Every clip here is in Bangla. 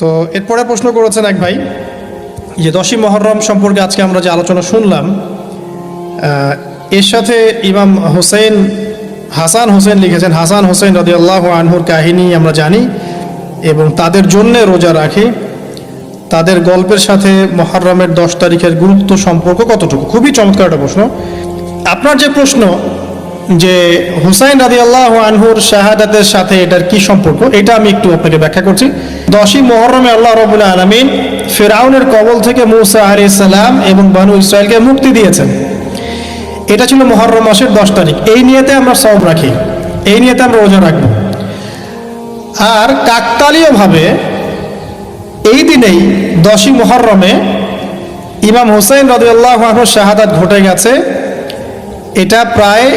তো এরপরে প্রশ্ন করেছেন এক ভাই যে 10ই মুহররম সম্পর্কে আজকে আমরা যে আলোচনা শুনলাম, এর সাথে ইমাম হাসান হোসেন লিখেছেন। হাসান হোসেন রাদিয়াল্লাহু আনহুর কাহিনী আমরা জানি এবং তাদের জন্য রোজা রাখি। তাদের গল্পের সাথে মুহররমের 10 তারিখের গুরুত্ব সম্পর্ক কতটুকু? খুবই চমৎকার একটা প্রশ্ন। আপনার যে প্রশ্ন যে হুসাইন রাদিয়াল্লাহু আনহুর শাহাদাতের সাথে এটার কি সম্পর্ক, এটা আমি একটু আপনাকে ব্যাখ্যা করছি। 10ই মুহররমে আল্লাহ রাব্বুল আলামিন ফিরআউনের কবল থেকে মূসা আলাইহিস সালাম এবং বনু ইসরাইলকে মুক্তি দিয়েছেন। এটা ছিল মুহররম মাসের 10 তারিখ। এই নিয়তে আমরা সওম রাখি, এই নিয়তে আমরা রোজা রাখব। আর কাকতালীয়ভাবে এই দিনেই 10ই মুহররমে ইমাম হুসাইন রাদিয়াল্লাহু আনহুর শাহাদাত ঘটে গেছে। এটা প্রায়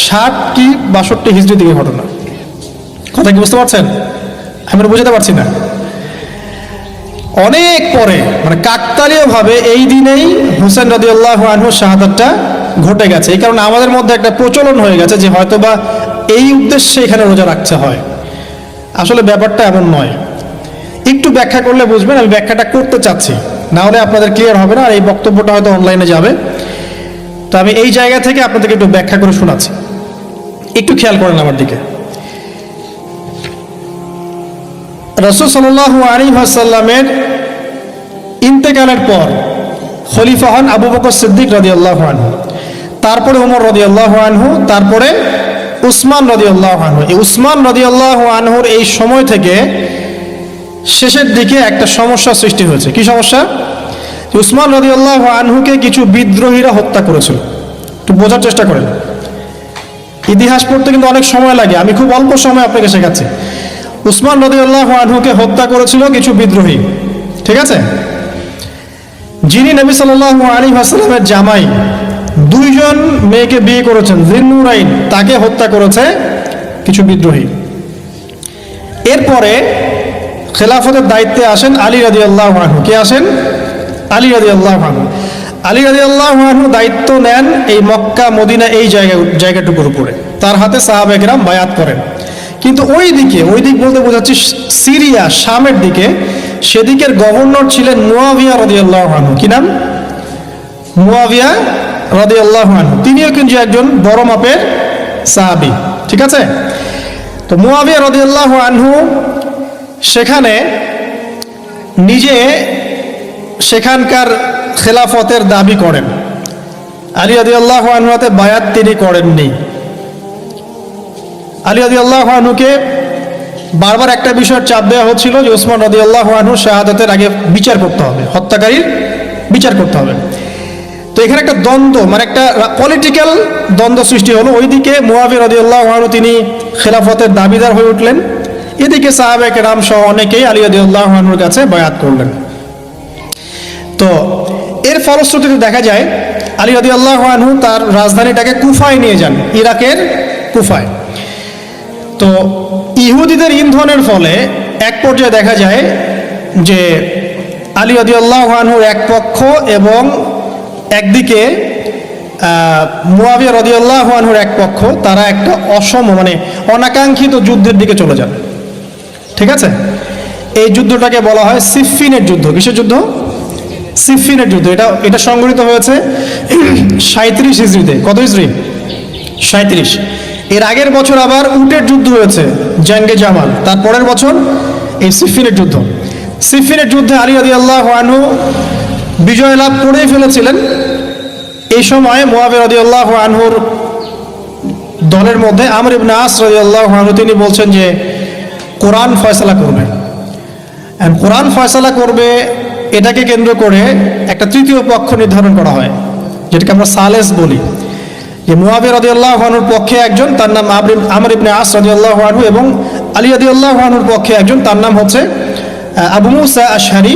60 কি 62 হিজরি দিকে ঘটনা। কথা কি বুঝতে পারছেন? আমি বুঝতে পারছি না। অনেক পরে, মানে কাকতালীয়ভাবে এই দিনেই হুসাইন রাদিয়াল্লাহু আনহুর শাহাদাতটা ঘটে গেছে। এই কারণে আমাদের মধ্যে একটা প্রচলন হয়ে গেছে যে হয়তোবা এই উদ্দেশ্যে এখানে রোজা রাখতে হয়। আসলে ব্যাপারটা এমন নয়। একটু ব্যাখ্যা করলে বুঝবেন। আমি ব্যাখ্যাটা করতে চাচ্ছি, না হলে আপনাদের ক্লিয়ার হবে না, আর এই বক্তব্যটা হয়তো অনলাইনে যাবে। তো আমি এই জায়গা থেকে আপনাদেরকে একটু ব্যাখ্যা করে শোনাচ্ছি, একটু খেয়াল করেন আমার দিকে। রাসূল সাল্লাল্লাহু আলাইহি ওয়াসাল্লামের ইন্তেকালের পর খলিফা হন আবু বকর সিদ্দিক রাদিয়াল্লাহু আনহু, তারপরে ওমর রাদিয়াল্লাহু আনহু, তারপরে উসমান রাদিয়াল্লাহু আনহু। এই উসমান রাদিয়াল্লাহু আনহুর এই সময় থেকে শেষের দিকে একটা সমস্যা সৃষ্টি হয়েছে। কি সমস্যা? উসমান রাদিয়াল্লাহু আনহুকে কিছু বিদ্রোহীরা হত্যা করেছিল। একটু বোঝার চেষ্টা করেন, ইতিহাস পড়তে কিন্তু অনেক সময় লাগে, আমি খুব অল্প সময় আপনাকে শেখাচ্ছি। উসমান রাদিয়াল্লাহু আনহুকে হত্যা করেছিল কিছু বিদ্রোহী, ঠিক আছে? যিনি নবী সাল্লাল্লাহু আলাইহি ওয়াসাল্লামের জামাই, 2 জন মেয়েকে বিয়ে করেছেন, যিন্নুরাইন, তাকে হত্যা করেছে কিছু বিদ্রোহী। এরপরে খেলাফতের দায়িত্বে আসেন আলী রাদিয়াল্লাহু আনহু। কে আসেন? আলী রাদিয়াল্লাহু আনহু। আলী রাদিয়াল্লাহু আনহু দায়িত্ব নেন এই মক্কা মদিনা এই জায়গাটুকুর উপরে। তার হাতে সাহাবায়ে কেরাম বায়াত করেন। কিন্তু ওই দিক বলতে বোঝাচ্ছি সিরিয়া, শামের দিকে, সেদিকের গভর্নর ছিলেন মুয়াবিয়া রাদিয়াল্লাহু আনহু। কি নাম? মুয়াবিয়া রাদিয়াল্লাহু আনহু। তিনিও কিন্তু একজন বড় মাপের সাহাবী, ঠিক আছে? তো মুয়াবিয়া রাদিয়াল্লাহু আনহু সেখানে নিজে সেখানকার খেলাফতের দাবি করেন। আলী রাদিয়াল্লাহু আনহুর হাতে বায়াত তিনি করেননি। আলী রাদিয়াল্লাহু আনহুকে বারবার একটা বিষয়ের চাপ দেওয়া হচ্ছিল যে ওসমান রাদিয়াল্লাহু আনহু শাহাদাতের আগে বিচার করতে হবে, হত্যাকারীর বিচার করতে হবে। তো এখানে একটা দ্বন্দ্ব, মানে একটা পলিটিক্যাল দ্বন্দ্ব সৃষ্টি হলো। ওইদিকে মুয়াবিয়া রাদিয়াল্লাহু আনহু তিনি খেলাফতের দাবিদার হয়ে উঠলেন, এদিকে সাহাবায়ে কেরাম সহ অনেকেই আলী রাদিয়াল্লাহু আনহুর কাছে বায়াত করলেন। তো এর ফলশ্রুতিতে দেখা যায় আলী রাদিয়াল্লাহু আনহু তার রাজধানীটাকে কুফায় নিয়ে যান, ইরাকের কুফায়। তো ইহুদিদের ইন্ধনের ফলে এক পর্যায়ে দেখা যায় যে আলী রাদিয়াল্লাহু আনহুর এক পক্ষ এবং একদিকে মুয়াবিয়া রাদিয়াল্লাহু আনহুর এক পক্ষ, তারা একটা মানে অনাকাঙ্ক্ষিত যুদ্ধের দিকে চলে যান, ঠিক আছে? এই যুদ্ধটাকে বলা হয় সিফফিনের যুদ্ধ। কিসের যুদ্ধ? সিফফিনের যুদ্ধ। এটা সংঘটিত হয়েছে 37 হিজরিতে। কত হিজরি? 37। এর আগের বছর আবার উটের যুদ্ধ হয়েছে, জাঙ্গে জামাল। তারপরের বছর এই সিফফিনের যুদ্ধ। সিফফিনের যুদ্ধে আলী রাদিয়াল্লাহু আনহু বিজয় লাভ করেই ফেলেছিলেন। এই সময় মুয়াবিয়া রাদিয়াল্লাহু আনহুর দলের মধ্যে আমর ইবনে আস রাদিয়াল্লাহু আনহু তিনি বলছেন যে কোরআন ফয়সালা করবে। কোরআন ফয়সালা করবে, এটাকে কেন্দ্র করে একটা তৃতীয় পক্ষ নির্ধারণ করা হয়, যেটাকে আমরা সালেস বলি। যে মুয়াবিয়া রাদিয়াল্লাহু আনহুর পক্ষে একজন, তার নাম আমর ইবনে আস রাদিয়াল্লাহু আনহু, এবং আলী রাদিয়াল্লাহু আনহুর পক্ষে একজন, তার নাম হচ্ছে আবু মুসা আশআরী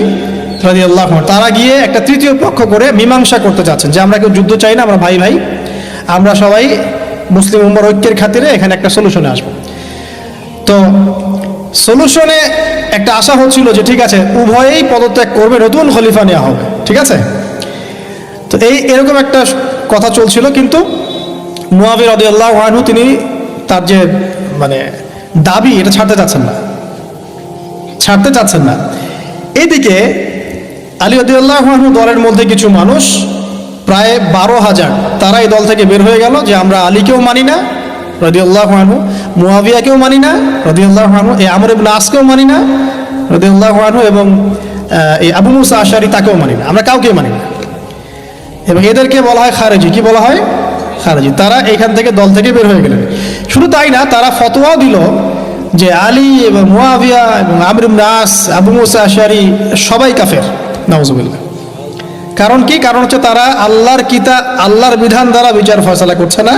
রাদিয়াল্লাহু আনহু। তারা গিয়ে একটা তৃতীয় পক্ষ করে মীমাংসা করতে যাচ্ছেন যে আমরা কেউ যুদ্ধ চাই না, আমরা ভাই ভাই, আমরা সবাই মুসলিম উম্মার ঐক্যের খাতিরে এখানে একটা সলিউশনে আসবো। তো সলিউশনে একটা আশা হচ্ছিল যে ঠিক আছে উভয়েই পদত্যাগ করবে, নতুন খলিফা নেওয়া হবে, ঠিক আছে? তো এরকম একটা কথা চলছিল। কিন্তু মুয়াবিয়া রাদিয়াল্লাহু আনহু তিনি তার যে মানে দাবি, এটা ছাড়তে চাচ্ছেন না। এইদিকে আলী রাদিয়াল্লাহু আনহু দলের মধ্যে কিছু মানুষ প্রায় 12,000 তারা এই দল থেকে বের হয়ে গেল যে আমরা আলীকেও মানি না রাদিয়াল্লাহু আনহু, মুয়াবিয়াকেও মানি না রাদিয়াল্লাহু আনহু, এই আমর ইবনে আসকেও মানি না রাদিয়াল্লাহু আনহু, এবং এই আবু মুসা আশআরী তাকেও মানি না, আমরা কাউকে মানি না। এবং এদেরকে বলা হয় খারেজি। কি বলা হয়? খারেজি। তারা এইখান থেকে দল থেকে বের হয়ে গেলেন। শুধু তাই না, তারা ফতোয়াও দিল যে আলী এবং মুয়াবিয়া এবং আমর ইবনে আস, আবু মুসা আশআরী সবাই কাফের। নাউজুবিল্লাহ। কারণ কি? কারণ হচ্ছে তারা আল্লাহর কিতাব, আল্লাহর বিধান দ্বারা বিচার ফয়সালা করছে না,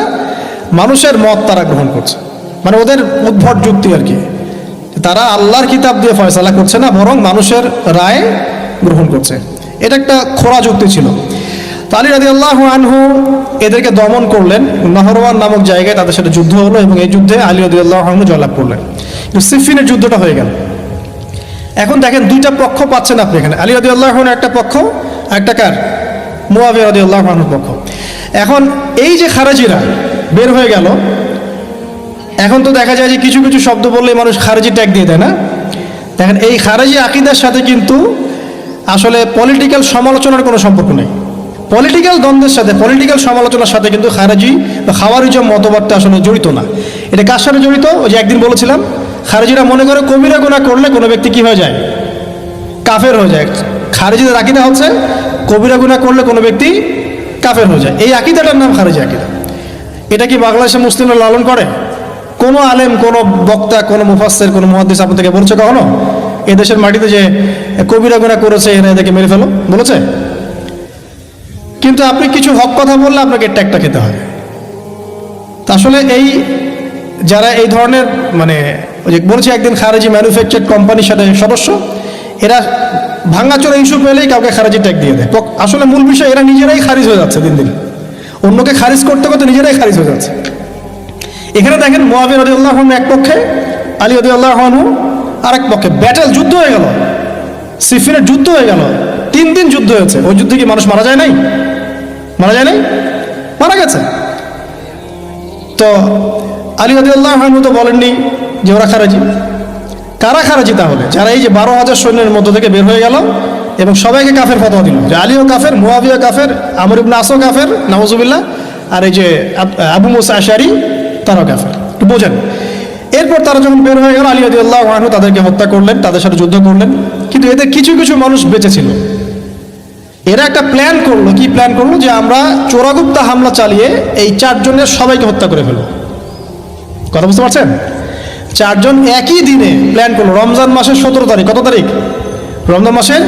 মানুষের মত তারা গ্রহণ করছে। মানে ওদের উদ্ভট যুক্তি আর কি, তারা আল্লাহর কিতাব দিয়ে ফয়সালা করছে না, বরং মানুষের রায় গ্রহণ করছে। এটা একটা খোরা যুক্তি ছিল। তো আলী রাদিয়াল্লাহু আনহু এদেরকে দমন করলেন। নাহরওয়ান নামক জায়গায় তাদের সাথে যুদ্ধ হলো এবং এই যুদ্ধে আলী রাদিয়াল্লাহু আনহু জয়লাভ করলেন। সিফিনের যুদ্ধটা হয়ে গেল। এখন দেখেন দুইটা পক্ষ পাচ্ছেন আপনি এখানে, আলী রাদিয়াল্লাহু আনহু একটা পক্ষ, একটা কার? মুয়াবিয়া রাদিয়াল্লাহু আনহুর পক্ষ। এখন এই যে খারেজিরা বের হয়ে গেল, এখন তো দেখা যায় যে কিছু কিছু শব্দ বললে মানুষ খারেজি ট্যাগ দিয়ে দেয় না? দেখেন এই খারেজি আকিদার সাথে কিন্তু আসলে পলিটিক্যাল সমালোচনার কোনো সম্পর্ক নেই। পলিটিক্যাল দ্বন্দ্বের সাথে, পলিটিক্যাল সমালোচনার সাথে কিন্তু খারেজি বা খাওয়ারিজম মতবাদটা আসলে জড়িত না। এটা কার সাথে জড়িত? ওই যে একদিন বলেছিলাম, খারেজিরা মনে করে কবিরা গুনাহ করলে কোনো ব্যক্তি কি হয়ে যায়? কাফের হয়ে যায়। খারেজিদের আকিদা হচ্ছে কবিরা গুনাহ করলে কোনো ব্যক্তি কাফের হয়ে যায়। এই আকিদাটার নাম খারেজি আকিদা। এটা কি বাংলাদেশে মুসলিমরা লালন করে? কোনো আলেম, কোনো বক্তা, কোনো মুফাসসির, কোনো মুহাদ্দিস আপনাদেরকে বলছে কখনো এদেশের মাটিতে যে কবিরা গুনাহ করেছে এরা এদেরকে মেরে ফেলো? বলেছে? কিন্তু আপনি কিছু হক কথা বললে আপনাকে ট্যাগটা খেতে হয়। তা আসলে এই যারা এই ধরনের মানে ওই যে বলছে একদিন খারেজি ম্যানুফ্যাকচার কোম্পানির সাথে সদস্য, এরা ভাঙাচোরা ইস্যু পেলেই কাউকে খারেজি ট্যাগ দিয়ে দেয়। আসলে মূল বিষয় এরা নিজেরাই খারিজ হয়ে যাচ্ছে দিন দিন, অন্যকে খারিজ করতে করতে নিজেরাই খারিজ হয়ে যাচ্ছে। এখানে দেখেন মুয়াবিয়া রাদিয়াল্লাহু আনহু এক পক্ষে, আলী রাদিয়াল্লাহু আনহু আরেক পক্ষে। ব্যাটেল, যুদ্ধ হয়ে গেল, সিফিনের যুদ্ধ হয়ে গেল, 3 দিন যুদ্ধ হয়েছে। ওই যুদ্ধে কি মানুষ মারা যায় নাই? মারা যায় নাই? মারা গেছে। তো আলী রাদিয়াল্লাহু আনহু তো বলেননি যে ওরা খারেজি। কারা খারেজি তাহলে? যারা এই যে 12,000 সৈন্যের মধ্য থেকে বের হয়ে গেল এবং সবাইকে কাফের ফতোয়া দিল যে আলীও কাফের, মুয়াবিয়া কাফের, আমর ইবনে আসও কাফের, নাউজুবিল্লাহ, আর এই যে আবু মুসা আশআরী তারাও কাফের। একটু বোঝেন। এরপর তারা যখন বের হয়ে গেল, আলী রাদিয়াল্লাহু আনহু তাদেরকে হত্যা করলেন, তাদের সাথে যুদ্ধ করলেন। কিন্তু এদের কিছু কিছু মানুষ বেঁচে ছিল। এরা একটা প্ল্যান করলো। কি প্ল্যান করলো? যে আমরা চোরাগুপ্তা হামলা চালিয়ে এই 4 জনের সবাইকে হত্যা করে ফেলবো। কথা বুঝতে পারছেন? 4 জন একই দিনে প্ল্যান করলো। রমজান মাসের 17 তারিখ। কত তারিখ? রমজান মাসের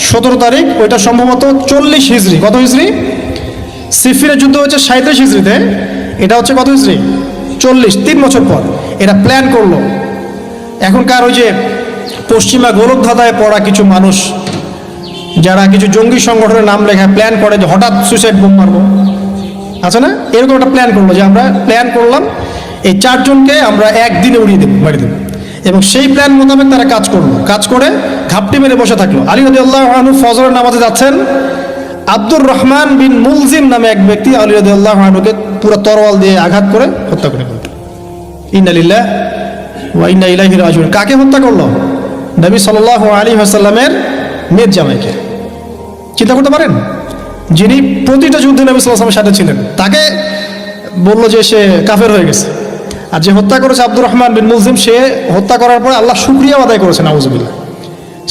17 তারিখ। ওইটা সম্ভবত 40 হিজরি। কত হিজরি? সিফিনের যুদ্ধ হচ্ছে 37 হিজরিতে, এটা হচ্ছে কত হিজরি? 40, 3 বছর পর এটা প্ল্যান করলো। এখনকার ওই যে পশ্চিমা গোলকধাঁধায় পড়া কিছু মানুষ যারা কিছু জঙ্গি সংগঠনের নাম লেখা প্ল্যান করে যে হঠাৎ সুইসাইড বোম মারবো, আছে না? এরকম একটা প্ল্যান করলো যে আমরা প্ল্যান করলাম এই 4 জনকে আমরা একদিনে উড়িয়ে দেবো, মারি দেবো। এবং সেই প্ল্যান মোতাবেক তারা কাজ করলো। কাজ করে ঘাপটি মেরে বসে থাকলো। আলী রাদিয়াল্লাহু আনহু ফজরের নামাজে যাচ্ছেন, আব্দুর রহমান বিন মুলজিম নামে এক ব্যক্তি আলী রাদিয়াল্লাহু আনহুকে পুরো তরোয়াল দিয়ে আঘাত করে হত্যা করে ফেলল। ইন্না লিল্লাহি ওয়া ইন্না ইলাইহি রাজিউন। কাকে হত্যা করলো? নবী সাল্লাল্লাহু আলাইহি ওয়াসাল্লামের মেয়ের জামাইকে। চিন্তা করতে পারেন? যিনি প্রতিটা যুদ্ধে নবী সাল্লাল্লাহু আলাইহি ওয়াসাল্লামের সাথে ছিলেন, তাকে বলল যে সে কাফের হয়ে গেছে। আর যে হত্যা করেছে আব্দুর রহমান বিন মুলজিম, সে হত্যা করার পরে আল্লাহ শুকরিয়া আদায় করেছে, নাউজুবিল্লাহ।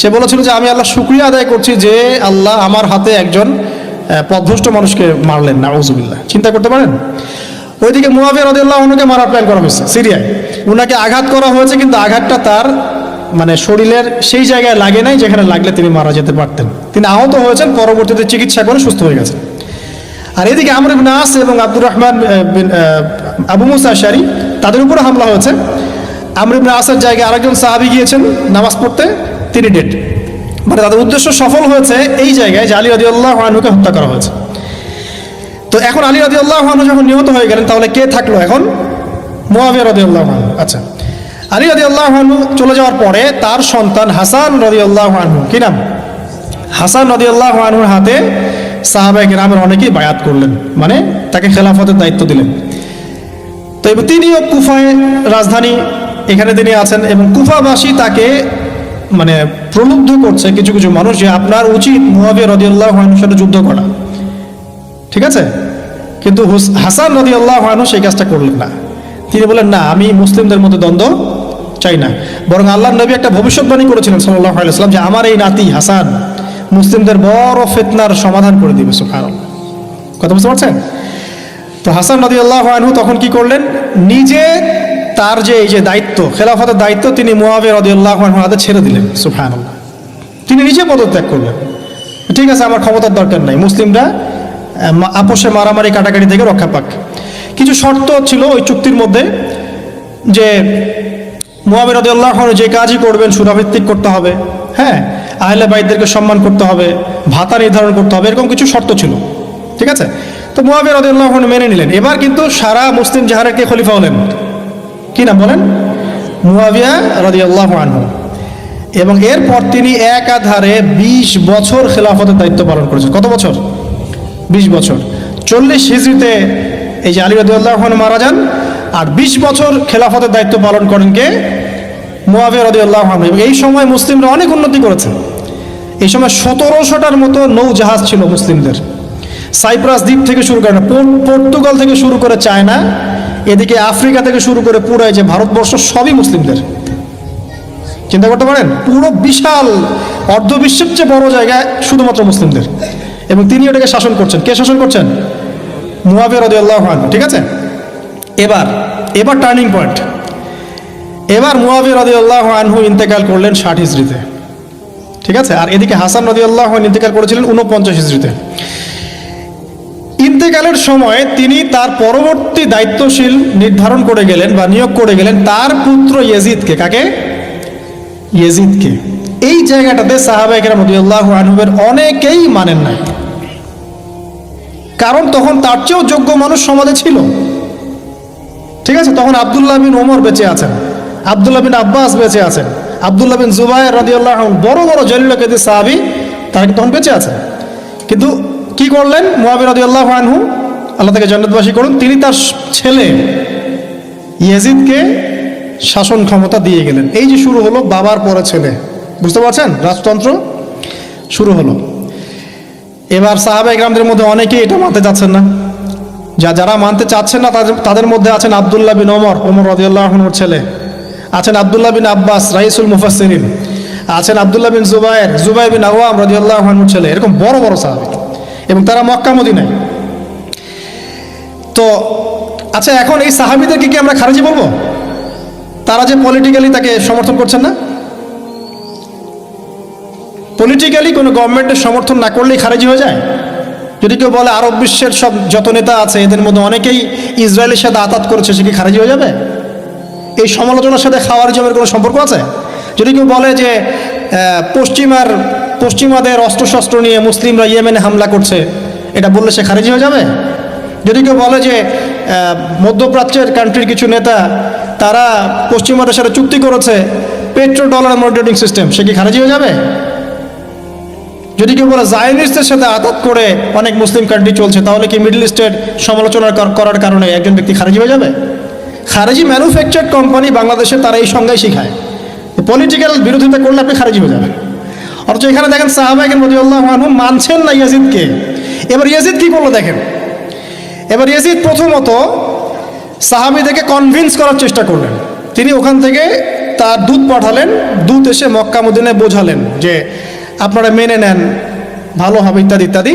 সে বলেছিল যে আমি আল্লাহ শুকরিয়া আদায় করছি যে আল্লাহ আমার হাতে একজন পথভ্রষ্ট মানুষকে মারলেন, নাউজুবিল্লাহ। চিন্তা করতে পারেন? ওইদিকে মুয়াবিয়া রাদিয়াল্লাহু আনহুকে মারার প্ল্যান করা হয়েছে সিরিয়ায়। উনাকে আঘাত করা হয়েছে, কিন্তু আঘাতটা তার মানে শরীরের সেই জায়গায় লাগে নাই যেখানে লাগলে তিনি মারা যেতে পারতেন। তিনি আহত হয়েছেন, পরবর্তীতে চিকিৎসা করে সুস্থ হয়ে গেছেন। আর এদিকে আমর ইবনে আস এবং আব্দুর রহমান আবু মুসা আশআরী তাদের উপরে হামলা হয়েছে। আমর ইবনে আসের জায়গায় আরেকজন সাহাবী গিয়েছেন নামাজ পড়তে, তিনি ডেড। মানে তাদের উদ্দেশ্য সফল হয়েছে এই জায়গায় যে আলী রাদিয়াল্লাহু আনহুকে হত্যা করা হয়েছে। তো এখন আলী রাদিয়াল্লাহু আনহু যখন নিহত হয়ে গেলেন, তাহলে কে থাকলো এখন? মুয়াবিয়া রাদিয়াল্লাহু আনহু। আচ্ছা, আলী রাদিয়াল্লাহু আনহু চলে যাওয়ার পরে তার সন্তান হাসান রাদিয়াল্লাহু আনহু, কি নাম? হাসান রাদিয়াল্লাহু আনহুর হাতে সাহাবায়ে কেরামের অনেকেই বায়াত করলেন, মানে তাকে খেলাফতের দায়িত্ব দিলেন। তো এবার তিনিও কুফায় রাজধানী, এখানে তিনি আছেন এবং কুফাবাসী তাকে মানে প্রলুব্ধ করছে কিছু কিছু মানুষ যে আপনার উচিত মুয়াবিয়া রাদিয়াল্লাহু আনহুর সাথে যুদ্ধ করা, ঠিক আছে? কিন্তু হাসান রাদিয়াল্লাহু আনহু সেই কাজটা করলেন না। তিনি বলেন, না, আমি মুসলিমদের মধ্যে দ্বন্দ্ব চাই না, বরং আল্লাহর নবী একটা ভবিষ্যৎবাণী করেছিলেন সাল্লাল্লাহু আলাইহি ওয়াসাল্লাম যে আমার এই নাতি হাসান মুসলিমদের বড় ফিতনার সমাধান করে দিবে। সুবহানাল্লাহ, কথা বুঝতে পারছেন? তো হাসান রাদিয়াল্লাহু আনহু তখন কি করলেন, নিজে তার যে এই যে দায়িত্ব, খেলাফতের দায়িত্ব, তিনি মুয়াবিয়া রাদিয়াল্লাহু আনহুর হাতে ছেড়ে দিলেন। সুবহানাল্লাহ, তিনি নিজে পদত্যাগ করলেন। ঠিক আছে, আমার ক্ষমতার দরকার নাই, মুসলিমরা আপোষে মারামারি কাটাকাটি থেকে রক্ষা পাক। কিছু শর্ত ছিল ওই চুক্তির মধ্যে, যে মুয়াবিয়া রাদিয়াল্লাহু আনহু যে কাজই করবেন সুরাভিত্তিক করতে হবে, হ্যাঁ, আহলে বাইতদেরকে সম্মান করতে হবে, ভাতা নির্ধারণ করতে হবে, এরকম কিছু শর্ত ছিল, ঠিক আছে? তো মুয়াবিয়া রাদিয়াল্লাহু আনহু মেনে নিলেন। এবার কিন্তু সারা মুসলিম জাহারের কে খলিফা হলেন? কি নাম বলেন? মুয়াবিয়া রাদিয়াল্লাহু আনহু। এবং এরপর তিনি একাধারে 20 বছর খেলাফতের দায়িত্ব পালন করেছেন। কত বছর? 20 বছর। 40 হিজরিতে এই যে আলী রাদিয়াল্লাহু আনহু মারা যান, আর 20 বছর খেলাফতের দায়িত্ব পালন করেন কে? মুয়াবিয়া রাদিয়াল্লাহু আনহু। এবং এই সময় মুসলিমরা অনেক উন্নতি করেছে। এই সময় 1700টার মতো নৌজাহাজ ছিল মুসলিমদের। সাইপ্রাস দ্বীপ থেকে শুরু করে, পর্তুগাল থেকে শুরু করে চায়না, এদিকে আফ্রিকা থেকে শুরু করে পুরো যে ভারতবর্ষ, সবই মুসলিমদের। চিন্তা করতে পারেন, পুরো বিশাল অর্ধবিশ্বের চেয়ে বড় জায়গায় শুধুমাত্র মুসলিমদের, এবং তিনি ওটাকে শাসন করছেন। কে শাসন করছেন? মুয়াবিয়া রাদিয়াল্লাহু আনহু, ঠিক আছে? এবার টার্নিং পয়েন্ট। এবার মুয়াবিয়া রাদিয়াল্লাহু আনহু ইন্তেকাল করলেন 60 হিজরিতে, ঠিক আছে? আর এদিকে হাসান রাদিয়াল্লাহু আনহু ইন্তেকাল করেছিলেন 49 হিজরিতে। ইন্তেকালের সময় তিনি তার পরবর্তী দায়িত্বশীল নির্ধারণ করে গেলেন বা নিয়োগ করে গেলেন তার পুত্র ইয়েজিদকে। কাকে? ইয়েজিদকে। এই জায়গাটাতে সাহাবায়ে কেরাম রাদিয়াল্লাহু আনহুর অনেকেই মানেন নাই, কারণ তখন তার চেয়েও যোগ্য মানুষ সমাজে ছিল, ঠিক আছে? তখন আব্দুল্লাহ বিন ওমর বেঁচে আছেন, আব্দুল্লাহ বিন আব্বাস বেঁচে আছেন, আব্দুল্লাহ বিন জুবায়ের রাদিয়াল্লাহু আনহু, বড় বড় জলিল কাদির সাহাবী, তারা তখন বেঁচে আছেন। কিন্তু কি করলেন মুয়াবিয়া রাদিয়াল্লাহু আনহু, আল্লাহ তাকে জান্নাতবাসী করুন, তিনি তার ছেলে ইয়েজিদকে শাসন ক্ষমতা দিয়ে গেলেন। এই যে শুরু হলো বাবার পরে ছেলে, বুঝতে পারছেন? রাজতন্ত্র শুরু হলো। এবার সাহাবায়ে কেরামদের মধ্যে অনেকেই এটা মানতে চাচ্ছেন না। যারা মানতে চাচ্ছেন না তাদের মধ্যে আছেন আব্দুল্লাহ বিন ওমর রাদিয়াল্লাহু আনহুর ছেলে, আছেন আব্দুল্লাহ বিন আব্বাস রাইসুল মুফাসসিরিন, আছেন আব্দুল্লাহ বিন জুবায়ের বিন আওয়াম রাদিয়াল্লাহু আনহুর ছেলে, এরকম বড় বড় সাহাবী, এবং তারা মক্কা মদিনায়। তো আচ্ছা, এখন এই সাহাবীদেরকে কি আমরা খারিজি বলবো? তারা যে পলিটিক্যালি তাকে সমর্থন করছেন না, পলিটিক্যালি কোনো গভর্নমেন্টের সমর্থন না করলেই খারিজি হয়ে যায়? যদি কেউ বলে আরব বিশ্বের সব যত নেতা আছে এদের মধ্যে অনেকেই ইসরায়েলের সাথে আতাত করেছে, সে কি খারিজি হয়ে যাবে? এই সমালোচনার সাথে খাওয়ারিজমের কোনো সম্পর্ক আছে? যদি কেউ বলে যে পশ্চিমাদের অস্ত্রশস্ত্র নিয়ে মুসলিমরা ইয়েমেনে হামলা করছে, এটা বললে সে খারিজি হয়ে যাবে? যদি কেউ বলে যে মধ্যপ্রাচ্যের কান্ট্রির কিছু নেতা তারা পশ্চিমাদের সাথে চুক্তি করেছে পেট্রো ডলার মনিটরিং সিস্টেম, সে কি খারিজি হয়ে যাবে? যদি কেউ বলে জায়নিস্টদের সাথে আতাত করে অনেক মুসলিম কান্ট্রি চলছে, তাহলে কি মিডল ইস্টের সমালোচনা করার কারণে একজন ব্যক্তি খারিজি হয়ে যাবে? খারিজি ম্যানুফ্যাকচার্ড কোম্পানি বাংলাদেশে তারা এই সংজ্ঞাই শিখায়, পলিটিক্যাল বিরোধিতা করলে আপনি খারিজি হয়ে যাবেন। অথচ এখানে দেখেন সাহাবায়ে কেরাম রাদিয়াল্লাহু আনহু মানছেন না ইয়াজিদকে। এবার ইয়াজিদ কি করলো দেখেন। এবার ইয়াজিদ প্রথমত সাহাবীদেরকে কনভিন্স করার চেষ্টা করলেন। তিনি ওখান থেকে তার দূত পাঠালেন, দূত এসে মক্কা মদিনায় বোঝালেন যে আপনারা মেনে নেন, ভালো হবে, ইত্যাদি ইত্যাদি।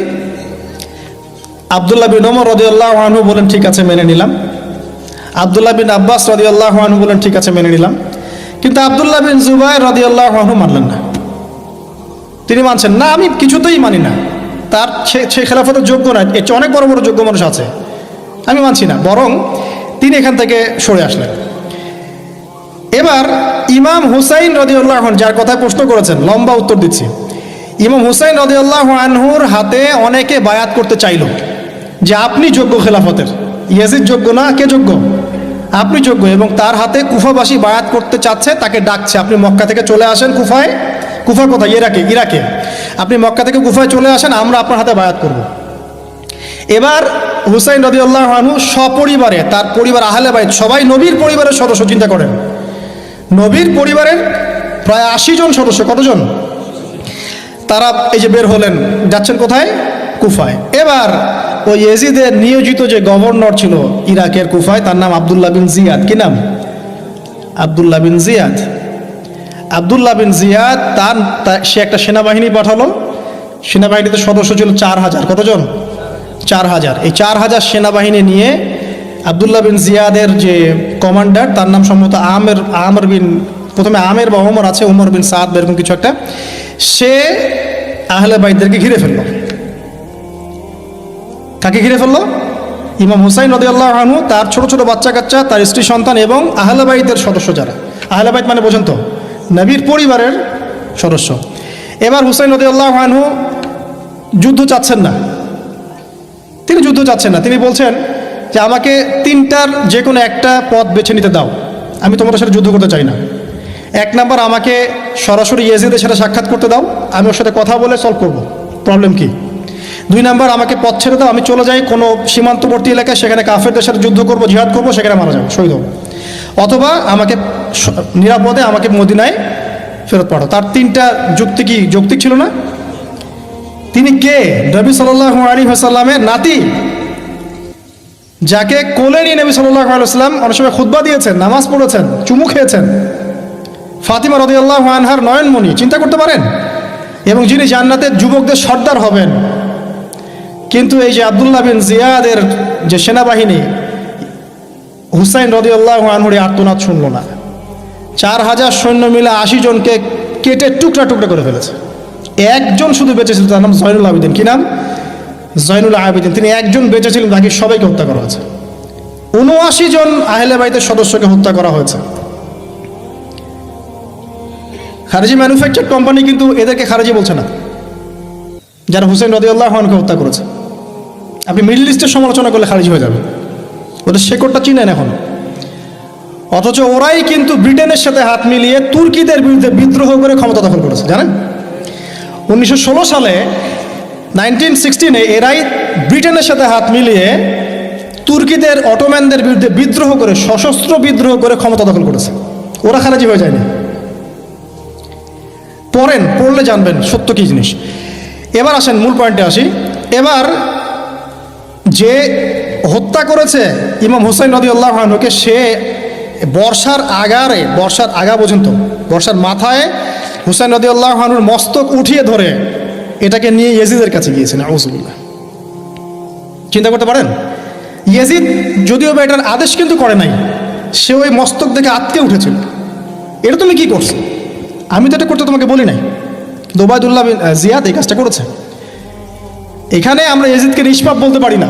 আব্দুল্লাহ বিন ওমর রাদিয়াল্লাহু আনহু বলেন ঠিক আছে মেনে নিলাম। আব্দুল্লাহ বিন আব্বাস রাদিয়াল্লাহু আনহু বলেন ঠিক আছে মেনে নিলাম। কিন্তু আব্দুল্লাহ বিন জুবায়ের রাদিয়াল্লাহু আনহু মানলেন না। তিনি মানছেন না, আমি কিছুতেই মানি না, তার সে খেলাফতের যোগ্য নয়, এর চেয়ে অনেক বড় বড় যোগ্য মানুষ আছে, আমি মানছি না। বরং তিনি এখান থেকে সরে আসলেন। এবার ইমাম হুসাইন রাদিয়াল্লাহু আনহু, যার কথায় প্রশ্ন করেছেন, লম্বা উত্তর দিচ্ছি। ইমাম হুসাইন রাদিয়াল্লাহু আনহুর হাতে অনেকে বায়াত করতে চাইল যে আপনি যোগ্য খেলাফতের, ইয়াজিদ যোগ্য না, কে যোগ্য? আপনি যোগ্য। এবং তার হাতে কুফাবাসী বায়াত করতে চাচ্ছে, তাকে ডাকছে আপনি মক্কা থেকে চলে আসেন কুফায়। কুফা কোথায়? ইরাকে। আপনি মক্কা থেকে কুফায় চলে আসেন, আমরা আপনার হাতে বায়াত করব। এবার হুসাইন রাদিয়াল্লাহু আনহু সপরিবারে, তার পরিবার আহলে বাইত সবাই নবীর পরিবারের সদস্য, চিন্তা করেন, নবীর পরিবারের প্রায় 80 জন সদস্য। কতজন? তারা এই যে বের হলেন, যাচ্ছেন কোথায়? কুফায়। এবার ওই ইয়াজিদের নিয়োজিত যে গভর্নর ছিল ইরাকের কুফায়, তার নাম আবদুল্লাহ বিন জিয়াদ। কি নাম? আবদুল্লাহ বিন জিয়াদ। আবদুল্লাহ বিন জিয়াদ সে একটা সেনাবাহিনী পাঠালো। সেনাবাহিনীতে সদস্য ছিল 4000। কতজন? 4000। এই 4000 সেনাবাহিনী নিয়ে আবদুল্লাহ বিন জিয়াদের যে কমান্ডার, তার নাম সম্ভবত আমের বিন, প্রথমে আমের বা ওমর আছে, ওমর বিন সাদ এরকম কিছু একটা, সে আহলে বাইতদেরকে ঘিরে ফেলল। কাকে ঘিরে ফেলল? ইমাম হুসাইন রাদিয়াল্লাহু আনহু, তার ছোট ছোট বাচ্চা কাচ্চা, তার স্ত্রী সন্তান এবং আহলে বাইতের সদস্য যারা। আহলে বাইত মানে বোঝেন তো? নবীর পরিবারের সদস্য। এবার হুসাইন রাদিয়াল্লাহু আনহু যুদ্ধ চাচ্ছেন না। তিনি যুদ্ধ চাচ্ছেন না। তিনি বলছেন যে আমাকে 3টার যে কোনো একটা পথ বেছে নিতে দাও, আমি তোমাদের সাথে যুদ্ধ করতে চাই না। 1 নাম্বার, আমাকে সরাসরি ইয়াজিদের সাথে সাক্ষাৎ করতে দাও, আমি ওর সাথে কথা বলে সলভ করব, প্রবলেম কি। 2 নাম্বার, আমাকে পথ ছেড়ে দাও, আমি চলে যাই কোনো সীমান্তবর্তী এলাকায়, সেখানে কাফেরদের সাথে যুদ্ধ করব, জিহাদ করব, সেখানে মারা যাবো, শহীদ হব। অথবা আমাকে নিরাপদে আমাকে মদিনায় ফেরত পাঠাও। তার 3টা যুক্তি কি যৌক্তিক ছিল না? তিনি কে? নবী সাল্লাল্লাহু আলাইহি ওয়াসাল্লামের নাতি, যাকে কোলে নিয়ে নবী সাল্লাল্লাহু আলাইহি ওয়াসাল্লাম অনেক সময় খুতবা দিয়েছেন, নামাজ পড়েছেন, চুমু খেয়েছেন। ফাতিমা রাদিয়াল্লাহু আনহার নয়নমণি, চিন্তা করতে পারেন? এবং যিনি জান্নাতের যুবকদের সর্দার হবেন। কিন্তু এই যে আবদুল্লাহ বিন জিয়াদের যে সেনাবাহিনী, হুসাইন রাদিয়াল্লাহু আনহুর আর্তনাদ শুনল না। 4000 সৈন্য মিলে 80 জনকে কেটে টুকরা টুকরা করে ফেলেছে। একজন শুধু বেঁচে ছিল, তার নাম জয়নুল আবেদিন। কি নাম? জয়নুল আবেদিন। তিনি একজন বেঁচে ছিলেন, বাকি সবাইকে হত্যা করা হয়েছে। 79 জন আহলে বাইতের সদস্যকে হত্যা করা হয়েছে। খারেজি ম্যানুফ্যাকচার কোম্পানি কিন্তু এদেরকে খারেজি বলছে না, যারা হুসাইন রাদিয়াল্লাহু আনহুকে হত্যা করেছে। আপনি মিডল ইস্টের সমালোচনা করলে খারিজি হয়ে যাবে, ওদের শেকড়টা চিনেন এখন। অথচ ওরাই কিন্তু ব্রিটেনের সাথে হাত মিলিয়ে তুর্কিদের বিরুদ্ধে বিদ্রোহ করে ক্ষমতা দখল করেছে, জানেন? 1916 সালে 1916-এ এরাই ব্রিটেনের সাথে হাত মিলিয়ে তুর্কিদের, অটোম্যানদের বিরুদ্ধে বিদ্রোহ করে, সশস্ত্র বিদ্রোহ করে ক্ষমতা দখল করেছে। ওরা খারিজি হয়ে যায়নি। পড়লে জানবেন সত্য কী জিনিস। এবার আসেন মূল পয়েন্টে আসি। এবার যে হত্যা করেছে ইমাম হুসাইন রাদিয়াল্লাহু আনহুকে, সে বর্ষার আগা পর্যন্ত, বর্ষার মাথায় হুসাইন রাদিয়াল্লাহু আনহুর মস্তক উঠিয়ে ধরে এটাকে নিয়ে ইয়াজিদের কাছে গিয়েছেন। আউযুবিল্লাহ। চিন্তা করতে পারেন? ইয়াজিদ যদিও বা এটার আদেশ কিন্তু করে নাই, সে ওই মস্তক দেখে আটকে উঠেছিল। এটা তুমি কি করছো? আমি তো এটা করতে তোমাকে বলি নাই। ওবায়দুল্লাহ বিন জিয়াদ এই কাজটা করেছে। এখানে আমরা ইয়াজিদকে নিষ্পাপ বলতে পারি না,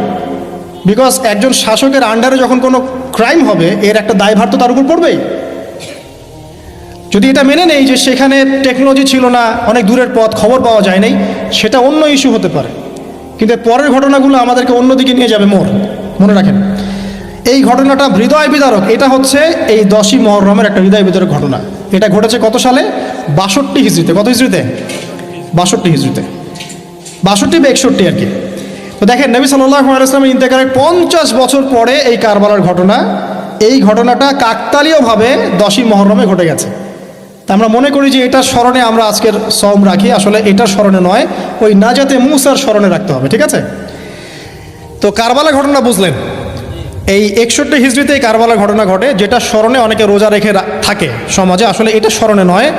বিকজ একজন শাসকের আন্ডারে যখন কোনো ক্রাইম হবে, এর একটা দায়ভার তো তার উপর পড়বেই। যদি এটা মেনে নেই যে সেখানে টেকনোলজি ছিল না, অনেক দূরের পথ, খবর পাওয়া যায় নাই, সেটা অন্য ইস্যু হতে পারে। কিন্তু পরের ঘটনাগুলো আমাদেরকে অন্যদিকে নিয়ে যাবে। মনে রাখেন, এই ঘটনাটা হৃদয় বিদারক। এটা হচ্ছে এই 10ই মুহররমের একটা হৃদয় বিদারক ঘটনা। এটা ঘটেছে কত সালে? 62 হিজরিতে। কত হিজরিতে? 62 হিজরিতে। 62 বা 61 আর কি। তো দেখেন, নবী সাল্লাল্লাহু আলাইহি ওয়াসাল্লামের ইন্তেকালের 50 বছর পরে এই কারবালার ঘটনা, এই ঘটনাটা কাকতালীয়ভাবে 10ই মুহররমে ঘটে গেছে। তা আমরা মনে করি যে এটার স্মরণে আমরা আজকের সওম রাখি। আসলে এটার স্মরণে নয়, ওই নাজাতে মুসার স্মরণে রাখতে হবে। ঠিক আছে? তো কারবালা ঘটনা বুঝলেন। এই 61 হিজরিতে এই কারবালার ঘটনা ঘটে, যেটা স্মরণে অনেকে রোজা রেখে থাকে সমাজে। আসলে এটা স্মরণে নয়,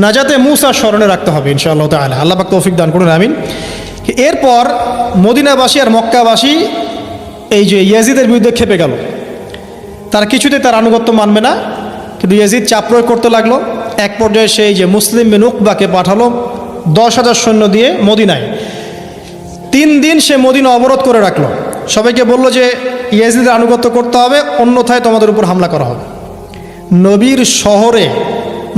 নাজাতে মুসার স্মরণে রাখতে হবে ইনশাআল্লাহ তাআলা। আল্লাহ পাক তৌফিক দান করুন, আমিন। এরপর মদিনাবাসী আর মক্কাবাসী এই যে ইয়াজিদের বিরুদ্ধে খেপে গেল। তার কিছুতে তার আনুগত্য মানবে না, কিন্তু ইয়াজিদ চাপ প্রয়োগ করতে লাগলো। এক পর্যায়ে সেই যে মুসলিম বিন উকবাকে পাঠালো 10,000 সৈন্য দিয়ে মদিনায়। 3 দিন সে মদিনা অবরোধ করে রাখলো। সবাইকে বলল যে ইয়াজিদের আনুগত্য করতে হবে, অন্যথায় তোমাদের উপর হামলা করা হবে। নবীর শহরে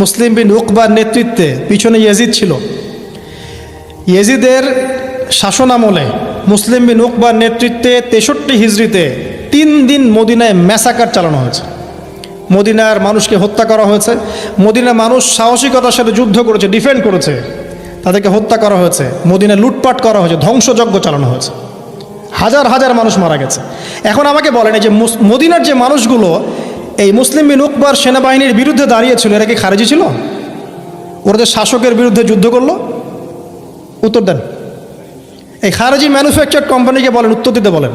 মুসলিম বিন উকবার নেতৃত্বে, পিছনে ইয়াজিদ ছিল, ইয়াজিদের শাসনামলে মুসলিম বিন উকবার নেতৃত্বে 63 হিজরিতে 3 দিন মদিনায় ম্যাসাকার চালানো হয়েছে। মদিনার মানুষকে হত্যা করা হয়েছে। মদিনার মানুষ সাহসিকতার সাথে যুদ্ধ করেছে, ডিফেন্ড করেছে, তাদেরকে হত্যা করা হয়েছে। মদিনায় লুটপাট করা হয়েছে, ধ্বংসযজ্ঞ চালানো হয়েছে। হাজার হাজার মানুষ মারা গেছে। এখন আমাকে বলেন, এই যে মদিনার যে মানুষগুলো এই মুসলিম বিন উকবার সেনাবাহিনীর বিরুদ্ধে দাঁড়িয়েছিল, এরা কি খারেজি ছিল? ওরা যে শাসকের বিরুদ্ধে যুদ্ধ করলো, উত্তর দেন। এই খারেজি ম্যানুফ্যাকচার্ড কোম্পানিকে বলেন, উত্তর দিতে বলেন।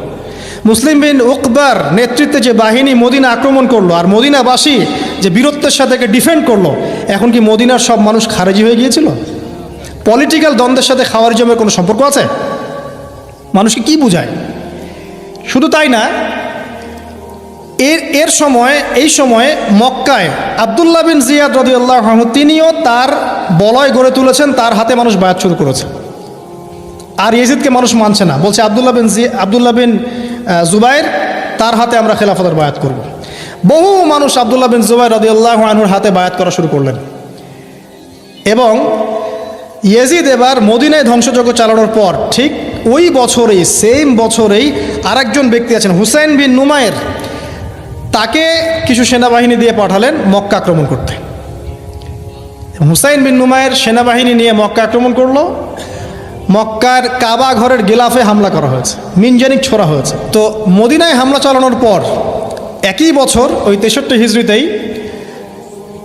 মুসলিম বিন উকবার নেতৃত্বে যে বাহিনী মদিনা আক্রমণ করলো আর মদিনাবাসী যে বীরত্বের সাথে ডিফেন্ড করলো, এখন কি মদিনার সব মানুষ খারেজি হয়ে গিয়েছিল? পলিটিক্যাল দ্বন্দ্বের সাথে খাওয়ারিজমের কোনো সম্পর্ক আছে? মানুষকে কি বুঝায়? শুধু তাই না, এই সময়ে মক্কায় আব্দুল্লাহ বিন জিয়াদ রাদিয়াল্লাহু আনহু তিনিও তার বলয় গড়ে তুলেছেন, তার হাতে মানুষ বায়াত শুরু করেছে। আর ইয়াজিদকে মানুষ মানছে না, বলছে আব্দুল্লাহ বিন জুবাইর তার হাতে আমরা খেলাফতের বায়াত করব। বহু মানুষ আব্দুল্লাহ বিন জুবাইর রাদিয়াল্লাহু আনহুর হাতে বায়াত করা শুরু করলেন। এবং ইয়াজিদ এবার মদিনায় ধ্বংসযজ্ঞ চালানোর পর ঠিক ওই বছরেই, সেম বছরেই আরেকজন ব্যক্তি আছেন হুসাইন বিন নুমায়ের, তাকে কিছু সেনাবাহিনী দিয়ে পাঠালেন মক্কা আক্রমণ করতে। হুসাইন বিন নুমায়ের সেনাবাহিনী নিয়ে মক্কা আক্রমণ করলো। মক্কার কাবা ঘরের গিলাফে হামলা করা হয়েছে, মিনজানিক ছোড়া হয়েছে। তো মদিনায় হামলা চালানোর পর একই বছর ওই 63 হিজরিতেই,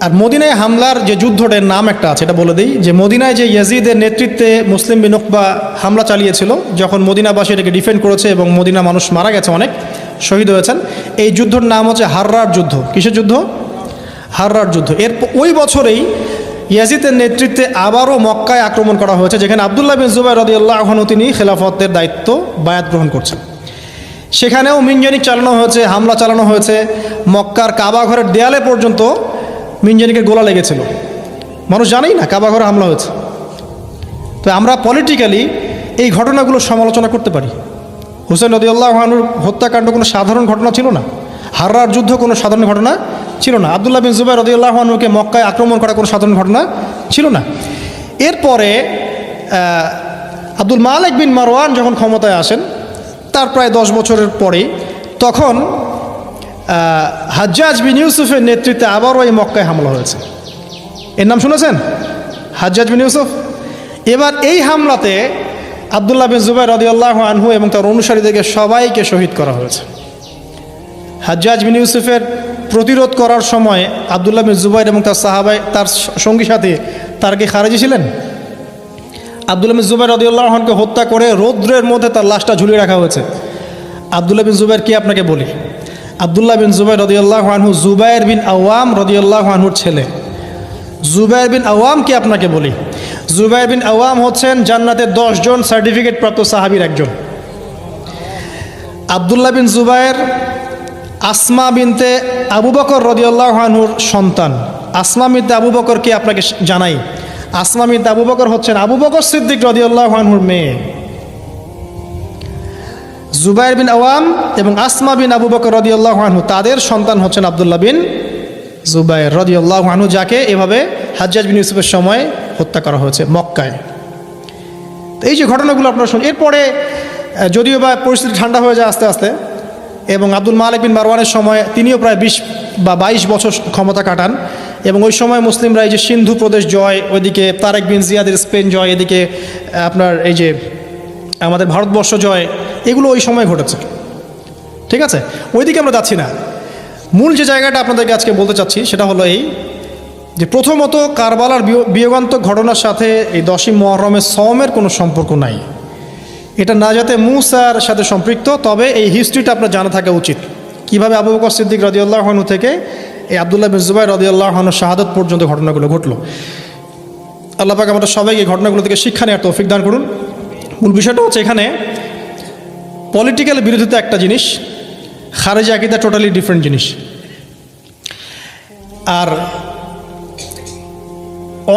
আর মদিনায় হামলার যে যুদ্ধটার নাম একটা আছে, এটা বলে দিই যে মদিনায় যে ইয়াজিদের নেতৃত্বে মুসলিম বিন উকবা হামলা চালিয়েছিল, যখন মদিনাবাসী এটাকে ডিফেন্ড করেছে এবং মদিনা মানুষ মারা গেছে, অনেক শহীদ হয়েছেন, এই যুদ্ধর নাম হচ্ছে হাররার যুদ্ধ। কিসের যুদ্ধ? হাররার যুদ্ধ। এর ওই বছরেই ইয়াজিদের নেতৃত্বে আবারও মক্কায় আক্রমণ করা হয়েছে, যেখানে আব্দুল্লাহ বিন জুবাইর রাদিয়াল্লাহু আনহু তিনি খেলাফতের দায়িত্ব বায়াত গ্রহণ করছেন। সেখানেও মিনজানিক চালানো হয়েছে, হামলা চালানো হয়েছে। মক্কার কাবা ঘরের দেয়ালে পর্যন্ত মিনজানিকের গোলা লেগেছিল, মানুষ জানেই না কাবা ঘরে হামলা হয়েছে। তো আমরা পলিটিক্যালি এই ঘটনাগুলো সমালোচনা করতে পারি। হুসাইন রাদিয়াল্লাহু আনহুর হত্যাকাণ্ড কোনো সাধারণ ঘটনা ছিল না, হাররার যুদ্ধ কোনো সাধারণ ঘটনা ছিল না, আব্দুল্লাহ বিন জুবাইর রাদিয়াল্লাহু আনহুকে মক্কায় আক্রমণ করা কোনো সাধারণ ঘটনা ছিল না। এরপরে আব্দুল মালিক বিন মারওয়ান যখন ক্ষমতায় আসেন, তার প্রায় 10 বছরের পরে, তখন হাজ্জাজ বিন ইউসুফের নেতৃত্বে আবারও এই মক্কায় হামলা হয়েছে। এর নাম শুনেছেন? হাজ্জাজ বিন ইউসুফ। এবার এই হামলাতে আব্দুল্লাহ বিন জুবাইর রাদিয়াল্লাহু আনহু এবং তার অনুসারীদেরকে সবাইকে শহীদ করা হয়েছে। হাজ্জাজ বিন ইউসুফের প্রতিরোধ করার সময় আব্দুল্লাহ বিন জুবাইর এবং তার সাহাবাই, তার সঙ্গী সাথী, তারা কি খারেজি ছিলেন? আব্দুল্লাহ বিন জুবাইর রাদিয়াল্লাহু আনহুকে হত্যা করে রৌদ্রের মধ্যে তার লাশটা ঝুলিয়ে রাখা হয়েছে। আব্দুল্লাহ বিন জুবাইর কি আপনাকে বলি? আব্দুল্লাহ বিন জুবাইর রাদিয়াল্লাহু আনহু জুবাইর বিন আওয়াম রাদিয়াল্লাহু আনহুর ছেলে। জুবাইর বিন আওয়াম কি আপনাকে বলি? জুবাইর বিন আওয়াম হচ্ছেন জান্নাতের 10 জন সার্টিফিকেট প্রাপ্ত সাহাবীর একজন। আব্দুল্লাহ বিন জুবাইর আসমা বিনতে আবু বকর রাদিয়াল্লাহু আনহুর সন্তান। আসমা বিনতে আবু বকর কি আপনাকে জানাই? আসমা বিনতে আবু বকর হচ্ছেন আবু বকর সিদ্দিক রাদিয়াল্লাহু আনহুর মেয়ে। জুবাইর বিন আওয়াম এবং আসমা বিন আবু বকর রাদিয়াল্লাহু আনহু, তাদের সন্তান হচ্ছেন আব্দুল্লাহ বিন জুবাইর রাদিয়াল্লাহু আনহু, যাকে এভাবে হাজ্জাজ বিন ইউসুফের সময় হত্যা করা হয়েছে মক্কায়। এই যে ঘটনাগুলো আপনারা শুনুন। এরপরে যদিও বা পরিস্থিতি ঠান্ডা হয়ে যায় আস্তে আস্তে, এবং আব্দুল মালিক বিন মারওয়ানের সময় তিনিও প্রায় 20 বা 22 বছর ক্ষমতা কাটান। এবং ওই সময় মুসলিমরা এই যে সিন্ধু প্রদেশ জয়, ওইদিকে তারেক বিন জিয়াদের স্পেন জয়, এদিকে আপনার এই যে আমাদের ভারতবর্ষ জয়, এগুলো ওই সময় ঘটেছে। ঠিক আছে, ওইদিকে আমরা যাচ্ছি না। মূল যে জায়গাটা আপনাদেরকে আজকে বলতে চাচ্ছি সেটা হলো এই যে প্রথমত কারবালার বিয়োগান্তক ঘটনার সাথে এই 10ই মুহররমের সওমের কোনো সম্পর্ক নাই। এটা না যাতে মুসার সাথে সম্পৃক্ত, তবে এই হিস্ট্রিটা আপনার জানা থাকা উচিত, কিভাবে আবু বকর সিদ্দিক রাদিয়াল্লাহু আনহু থেকে এই আব্দুল্লাহ বিন জুবাইর রাদিয়াল্লাহু আনহুর শাহাদাত পর্যন্ত ঘটনাগুলো ঘটলো। আল্লাহ পাক আমাদের সবাইকে এই ঘটনাগুলো থেকে শিক্ষা নেওয়ার তৌফিক দান করুন। মূল বিষয়টা হচ্ছে এখানে পলিটিক্যাল বিরোধিতা একটা জিনিস, খারেজি আকীদা টোটালি ডিফারেন্ট জিনিস। আর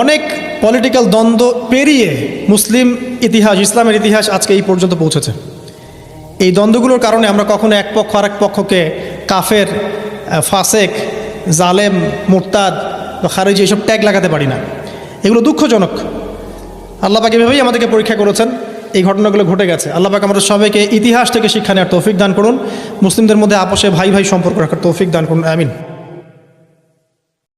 অনেক পলিটিক্যাল দ্বন্দ্ব পেরিয়ে মুসলিম ইতিহাস, ইসলামের ইতিহাস আজকে এই পর্যন্ত পৌঁছেছে। এই দ্বন্দ্বগুলোর কারণে আমরা কখনো এক পক্ষ আরেক পক্ষকে কাফের, ফাসেক, জালেম, মুরতাদ বা খারেজি এইসব ট্যাগ লাগাতে পারি না। এগুলো দুঃখজনক। আল্লাহ পাক এভাবেই আমাদেরকে পরীক্ষা করেছেন, এই ঘটনাগুলো ঘটে গেছে। আল্লাহ পাক আমাদের সবাইকে ইতিহাস থেকে শিক্ষা নেওয়ার তৌফিক দান করুন, মুসলিমদের মধ্যে আপোষে ভাই ভাই সম্পর্ক রাখার তৌফিক দান করুন। আমিন।